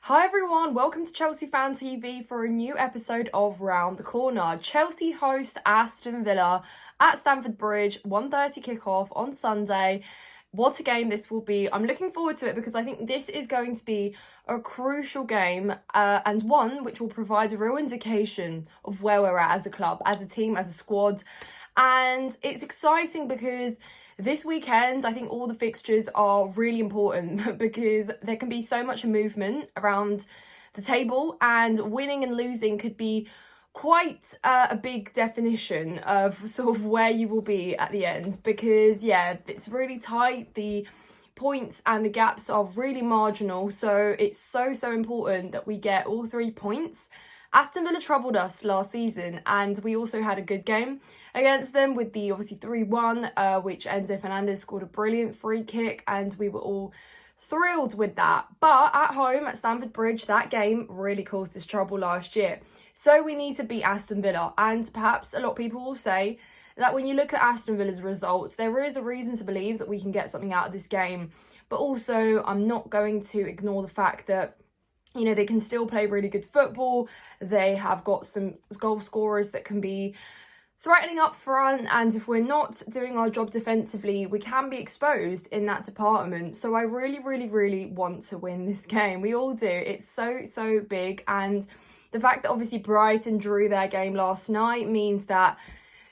Hi everyone, welcome to Chelsea Fan TV for a new episode of Round the Corner. Chelsea host Aston Villa at Stamford Bridge, 1:30 kickoff on Sunday. What a game this will be. I'm looking forward to it because I think this is going to be a crucial game and one which will provide a real indication of where we're at as a club, as a team, as a squad. And it's exciting because this weekend, I think all the fixtures are really important because there can be so much movement around the table, and winning and losing could be quite a big definition of sort of where you will be at the end. Because, yeah, it's really tight. The points and the gaps are really marginal. So it's so important that we get all 3 points. Aston Villa troubled us last season, and we also had a good game against them with the obviously 3-1, which Enzo Fernandez scored a brilliant free kick, and we were all thrilled with that. But at home at Stamford Bridge, that game really caused us trouble last year. So we need to beat Aston Villa, and perhaps a lot of people will say that when you look at Aston Villa's results, there is a reason to believe that we can get something out of this game. But also, I'm not going to ignore the fact that they can still play really good football. They have got some goal scorers that can be threatening up front, and if we're not doing our job defensively, we can be exposed in that department. So I really want to win this game. We all do. It's so big, and the fact that obviously Brighton drew their game last night means that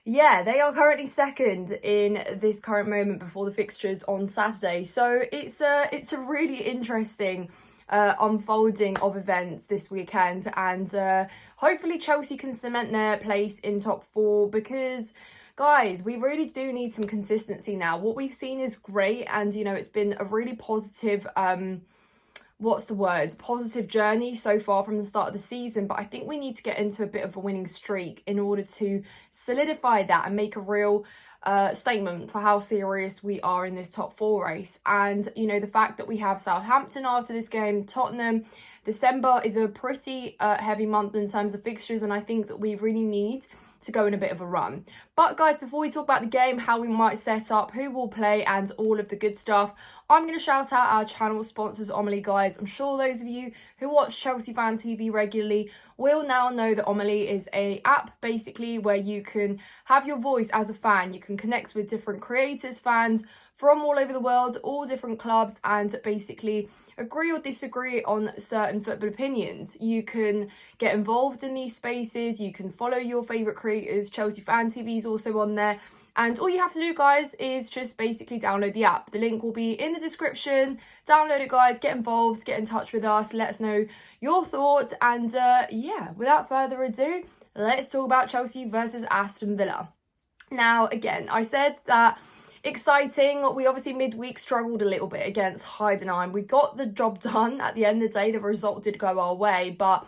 they are currently second in this current moment before the fixtures on Saturday. So it's a really interesting unfolding of events this weekend, and hopefully Chelsea can cement their place in top 4, because guys, we really do need some consistency now. What we've seen is great, and it's been a really positive positive journey so far from the start of the season, but I think we need to get into a bit of a winning streak in order to solidify that and make a real statement for how serious we are in this top 4 race. And the fact that we have Southampton after this game, Tottenham, December is a pretty heavy month in terms of fixtures, and I think that we really need to go in a bit of a run. But guys, before we talk about the game, how we might set up, who will play, and all of the good stuff, I'm going to shout out our channel sponsors, Omely. Guys, I'm sure those of you who watch Chelsea Fan TV regularly will now know that Omely is a app basically where you can have your voice as a fan. You can connect with different creators, fans from all over the world, all different clubs, and basically agree or disagree on certain football opinions. You can get involved in these spaces. You can follow your favourite creators. Chelsea Fan TV is also on there. And all you have to do, guys, is just basically download the app. The link will be in the description. Download it, guys. Get involved. Get in touch with us. Let us know your thoughts. And without further ado, let's talk about Chelsea versus Aston Villa. Now, again, I said that exciting. We obviously midweek struggled a little bit against Heidenheim. We got the job done at the end of the day. The result did go our way, but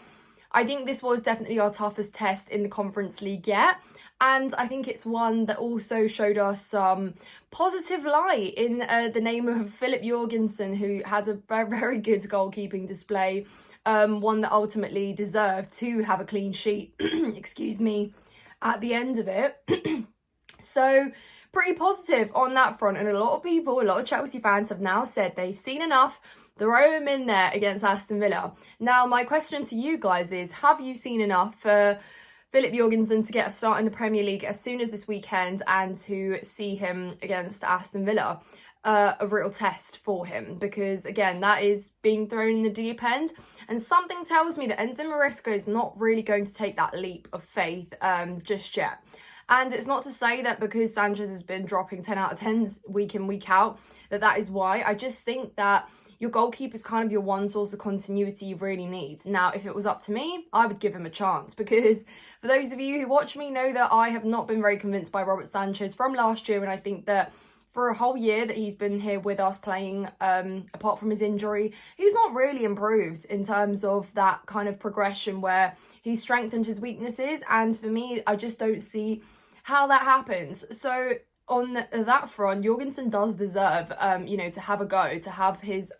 I think this was definitely our toughest test in the Conference League yet. And I think it's one that also showed us some positive light in the name of Philip Jorgensen, who had a very good goalkeeping display, one that ultimately deserved to have a clean sheet, excuse me, at the end of it. So pretty positive on that front, and a lot of Chelsea fans have now said they've seen enough. Throw him in there against Aston Villa. Now, my question to you guys is, have you seen enough for Philip Jorgensen to get a start in the Premier League as soon as this weekend, and to see him against Aston Villa a real test for him? Because again, that is being thrown in the deep end, and something tells me that Enzo Maresca is not really going to take that leap of faith just yet. And it's not to say that because Sanchez has been dropping 10 out of 10s week in, week out, that is why. I just think that your goalkeeper is kind of your one source of continuity you really need. Now, if it was up to me, I would give him a chance, because for those of you who watch me know that I have not been very convinced by Robert Sanchez from last year, and I think that for a whole year that he's been here with us playing, apart from his injury, he's not really improved in terms of that kind of progression where he's strengthened his weaknesses. And for me, I just don't see how that happens. So on that front, Jorgensen does deserve, to have a go, to have his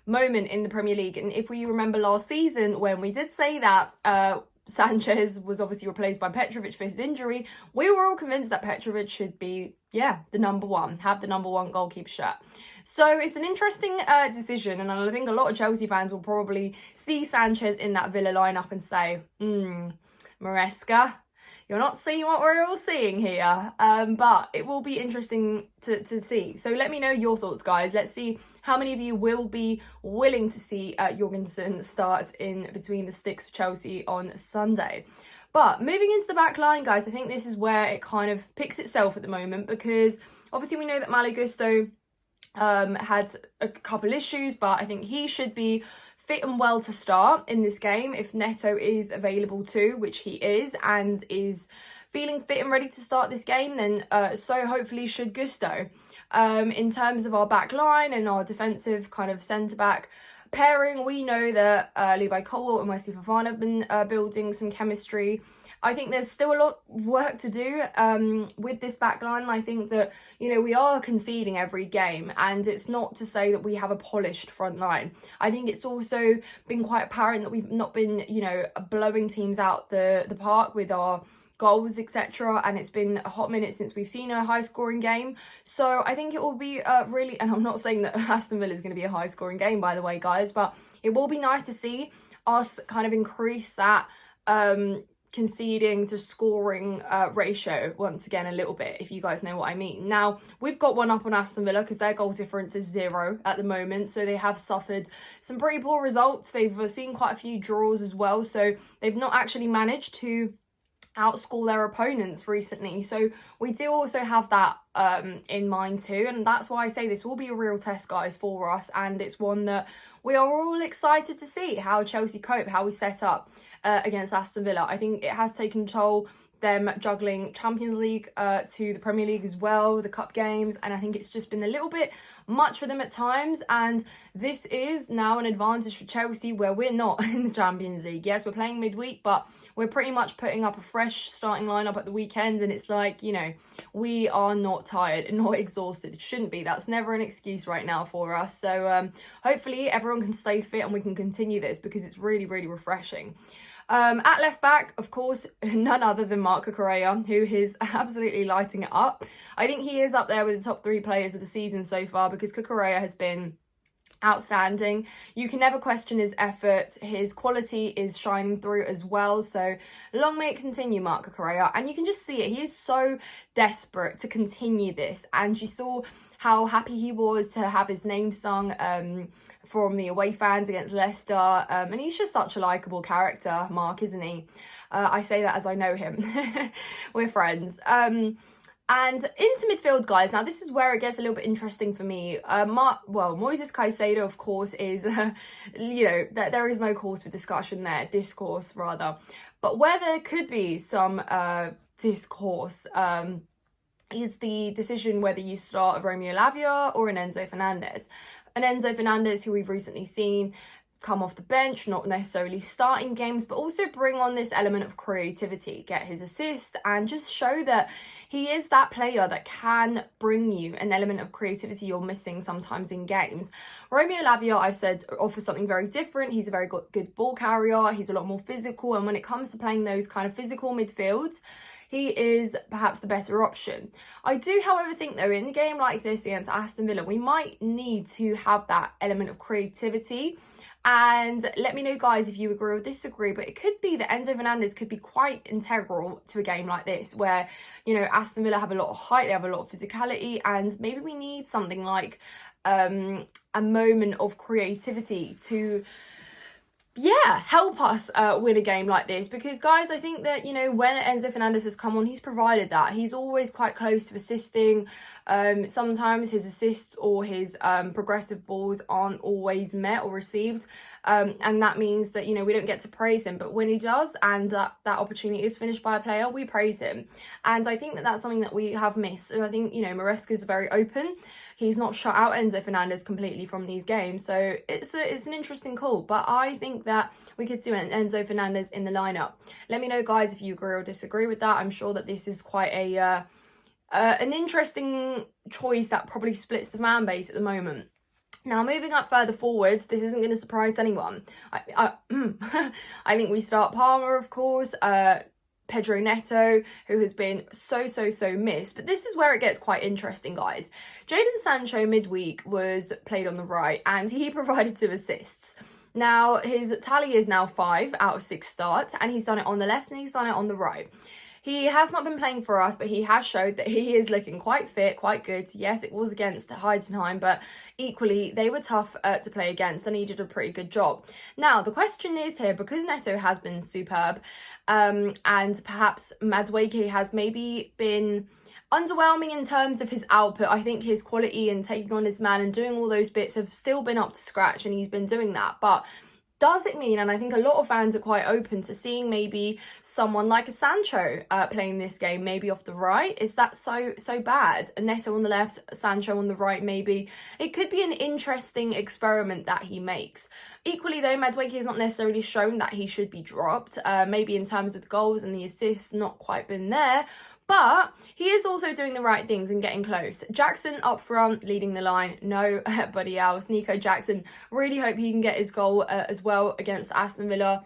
moment in the Premier League. And if we remember last season, when we did say that Sanchez was obviously replaced by Petrovic for his injury, we were all convinced that Petrovic should be, the number one, have the number one goalkeeper shirt. So it's an interesting decision, and I think a lot of Chelsea fans will probably see Sanchez in that Villa lineup and say, Maresca, you're not seeing what we're all seeing here. But it will be interesting to see. So let me know your thoughts, guys. Let's see how many of you will be willing to see Jorgensen start in between the sticks of Chelsea on Sunday. But moving into the back line, guys, I think this is where it kind of picks itself at the moment, because obviously we know that Malo Gusto had a couple issues, but I think he should be fit and well to start in this game if Neto is available too, which he is, and is feeling fit and ready to start this game, then so hopefully should Gusto. In terms of our back line and our defensive kind of centre-back pairing, we know that Levi Colwill and Wesley Fofana have been building some chemistry. I think there's still a lot of work to do with this back line. I think that, we are conceding every game, and it's not to say that we have a polished front line. I think it's also been quite apparent that we've not been, blowing teams out the park with our goals, etc. And it's been a hot minute since we've seen a high-scoring game. So I think it will be really, and I'm not saying that Aston Villa is going to be a high-scoring game, by the way, guys, but it will be nice to see us kind of increase that conceding to scoring ratio once again a little bit, if you guys know what I mean. Now, we've got one up on Aston Villa because their goal difference is 0 at the moment, so they have suffered some pretty poor results. They've seen quite a few draws as well, so they've not actually managed to outscore their opponents recently. So we do also have that in mind too, and that's why I say this will be a real test, guys, for us, and it's one that we are all excited to see how Chelsea cope, how we set up against Aston Villa. I think it has taken toll, them juggling Champions League to the Premier League as well, the cup games, and I think it's just been a little bit much for them at times, and this is now an advantage for Chelsea where we're not in the Champions League. Yes, we're playing midweek, but we're pretty much putting up a fresh starting lineup at the weekend, and it's like, we are not tired and not exhausted. It shouldn't be. That's never an excuse right now for us. So hopefully everyone can stay fit and we can continue this, because it's really, really refreshing. At left back, of course, none other than Marco Correa, who is absolutely lighting it up. I think he is up there with the top 3 players of the season so far, because Correa has been outstanding. You can never question his effort. His quality is shining through as well. So long may it continue, Marco Correa. And you can just see it. He is so desperate to continue this. And you saw how happy he was to have his name sung from the away fans against Leicester. And he's just such a likeable character, Mark, isn't he? I say that as I know him. We're friends. And into midfield, guys. Now, this is where it gets a little bit interesting for me. Moises Caicedo, of course, is, there is no cause for discussion there, discourse rather. But where there could be some discourse is the decision whether you start a Romeo Lavia or an Enzo Fernandez. An Enzo Fernandez who we've recently seen come off the bench, not necessarily starting games, but also bring on this element of creativity, get his assist, and just show that he is that player that can bring you an element of creativity you're missing sometimes in games. Romeo Lavia, I've said, offers something very different. He's a very good ball carrier. He's a lot more physical, and when it comes to playing those kind of physical midfields, he is perhaps the better option. I do, however, think, though, in a game like this against Aston Villa, we might need to have that element of creativity. And let me know, guys, if you agree or disagree, but it could be that Enzo Fernandez could be quite integral to a game like this where, Aston Villa have a lot of height, they have a lot of physicality, and maybe we need something like a moment of creativity to help us win a game like this. Because, guys, I think that, when Enzo Fernandez has come on, he's provided that. He's always quite close to assisting. Sometimes his assists or his progressive balls aren't always met or received. And that means that, we don't get to praise him. But when he does, and that opportunity is finished by a player, we praise him. And I think that that's something that we have missed. And I think, Maresca is very open. He's not shut out Enzo Fernandez completely from these games. So it's an interesting call. But I think that we could see Enzo Fernandez in the lineup. Let me know, guys, if you agree or disagree with that. I'm sure that this is quite an interesting choice that probably splits the fan base at the moment. Now, moving up further forwards, this isn't going to surprise anyone. I think we start Palmer, of course. Pedro Neto, who has been so missed. But this is where it gets quite interesting, guys. Jadon Sancho midweek was played on the right and he provided 2 assists. Now, his tally is now 5 out of 6 starts, and he's done it on the left and he's done it on the right. He has not been playing for us, but he has showed that he is looking quite fit, quite good. Yes, it was against Heidenheim, but equally, they were tough to play against, and he did a pretty good job. Now, the question is here, because Neto has been superb, and perhaps Madueke has maybe been underwhelming in terms of his output. I think his quality and taking on his man and doing all those bits have still been up to scratch, and he's been doing that. But does it mean, and I think a lot of fans are quite open to seeing maybe someone like a Sancho playing this game, maybe off the right? Is that so bad? Neto on the left, Sancho on the right, maybe. It could be an interesting experiment that he makes. Equally though, Madueke has not necessarily shown that he should be dropped. Maybe in terms of the goals and the assists, not quite been there. But he is also doing the right things and getting close. Jackson up front, leading the line. Nobody else. Nico Jackson. Really hope he can get his goal as well against Aston Villa.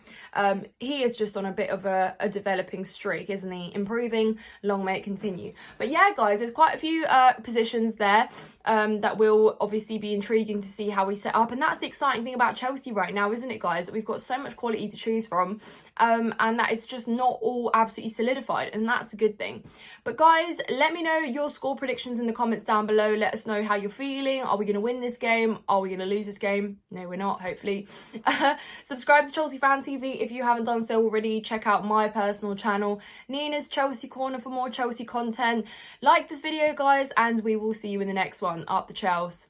He is just on a bit of a developing streak, isn't he? Improving. Long may it continue. But yeah, guys, there's quite a few positions there that will obviously be intriguing to see how we set up. And that's the exciting thing about Chelsea right now, isn't it, guys? That we've got so much quality to choose from. And that it's just not all absolutely solidified, and that's a good thing. But guys, let me know your score predictions in the comments down below. Let us know how you're feeling. Are we going to win this game? Are we going to lose this game? No, we're not, hopefully. Subscribe to Chelsea Fan TV if you haven't done so already. Check out my personal channel, Nina's Chelsea Corner, for more Chelsea content. Like this video, guys, and we will see you in the next one. Up the Chels.